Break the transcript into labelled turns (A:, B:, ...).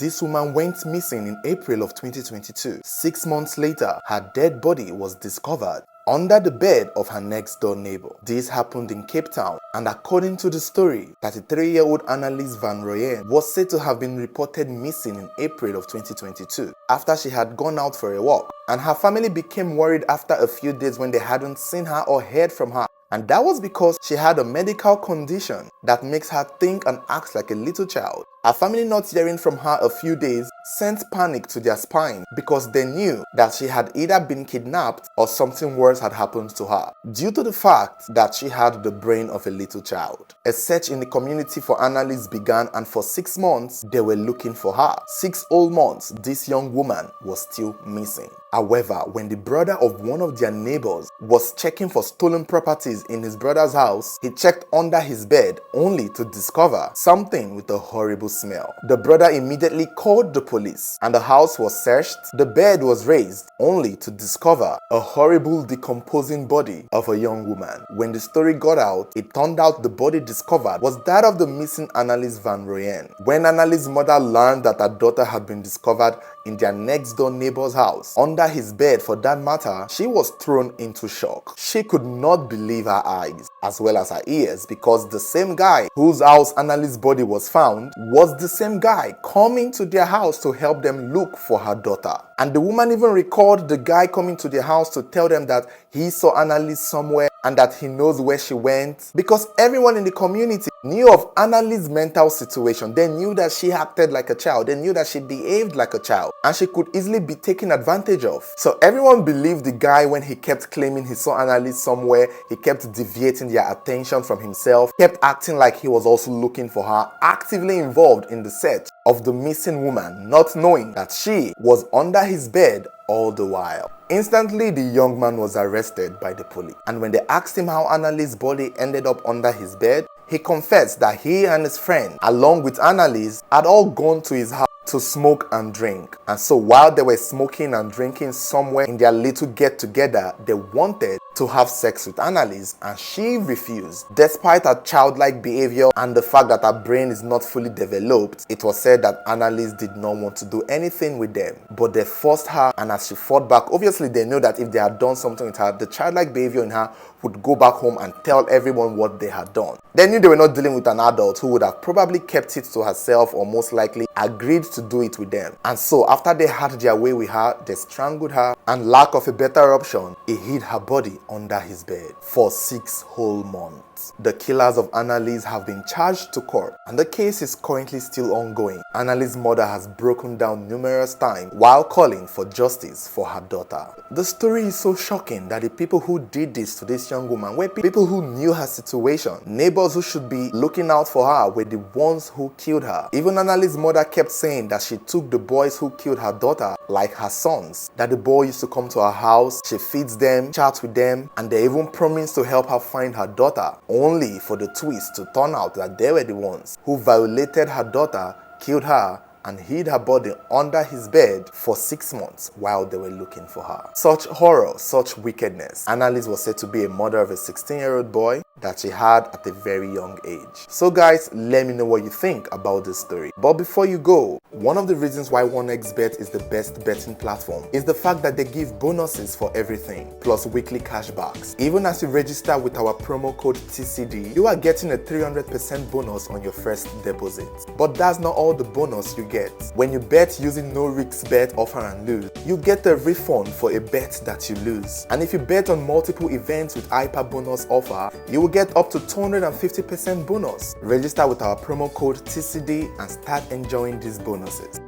A: This woman went missing in April of 2022. 6 months later, her dead body was discovered under the bed of her next-door neighbor. This happened in Cape Town, and according to the story, 33-year-old Annelise van Rooyen was said to have been reported missing in April of 2022 after she had gone out for a walk, and her family became worried after a few days when they hadn't seen her or heard from her. And that was because she had a medical condition that makes her think and act like a little child. Her family not hearing from her a few days sent panic to their spine because they knew that she had either been kidnapped or something worse had happened to her, due to the fact that she had the brain of a little child. A search in the community for Annelise began, and for 6 months they were looking for her. 6 whole months this young woman was still missing. However, when the brother of one of their neighbors was checking for stolen properties in his brother's house, he checked under his bed only to discover something with a horrible smell. The brother immediately called the police and the house was searched. The bed was raised only to discover a horrible decomposing body of a young woman. When the story got out, it turned out the body discovered was that of the missing Annelise van Rooyen. When Annelise's mother learned that her daughter had been discovered in their next door neighbor's house, under his bed for that matter, she was thrown into shock. She could not believe her eyes as well as her ears, because the same guy whose house Annelise's body was found was the same guy coming to their house to help them look for her daughter. And the woman even recalled the guy coming to their house to tell them that he saw Annelise somewhere and that he knows where she went, because everyone in the community knew of Annelise's mental situation. They knew that she acted like a child. They knew that she behaved like a child and she could easily be taken advantage of. So everyone believed the guy when he kept claiming he saw Annelise somewhere. He kept deviating their attention from himself, kept acting like he was also looking for her, actively involved in the search of the missing woman, not knowing that she was under his bed all the while. Instantly, the young man was arrested by the police, and when they asked him how Annelise's body ended up under his bed, he confessed that he and his friend, along with Annelise, had all gone to his house to smoke and drink. And so while they were smoking and drinking somewhere in their little get-together, they wanted to have sex with Annelise, and she refused. Despite her childlike behavior and the fact that her brain is not fully developed, it was said that Annelise did not want to do anything with them, but they forced her, and as she fought back, obviously they knew that if they had done something with her, the childlike behavior in her would go back home and tell everyone what they had done. They knew they were not dealing with an adult who would have probably kept it to herself or most likely agreed to do it with them. And so after they had their way with her, they strangled her, and lack of a better option, he hid her body under his bed for 6 whole months. The killers of Annelise have been charged to court, and the case is currently still ongoing. Annelise's mother has broken down numerous times while calling for justice for her daughter. The story is so shocking that the people who did this to this young woman were people who knew her situation. Neighbors who should be looking out for her were the ones who killed her. Even Annelise's mother kept saying that she took the boys who killed her daughter like her sons, that the boy used to come to her house, she feeds them, chats with them, and they even promised to help her find her daughter, only for the twist to turn out that they were the ones who violated her daughter, killed her, and hid her body under his bed for 6 months while they were looking for her. Such horror, such wickedness. Annelise was said to be a mother of a 16-year-old boy that she had at a very young age. So guys, let me know what you think about this story. But before you go, one of the reasons why 1xBet is the best betting platform is the fact that they give bonuses for everything, plus weekly cashbacks. Even as you register with our promo code TCD, you are getting a 300% bonus on your first deposit. But that's not all the bonus you get. When you bet using no risk bet offer and lose, you get a refund for a bet that you lose. And if you bet on multiple events with hyper bonus offer, you will get up to 250% bonus. Register with our promo code TCD and start enjoying these bonuses.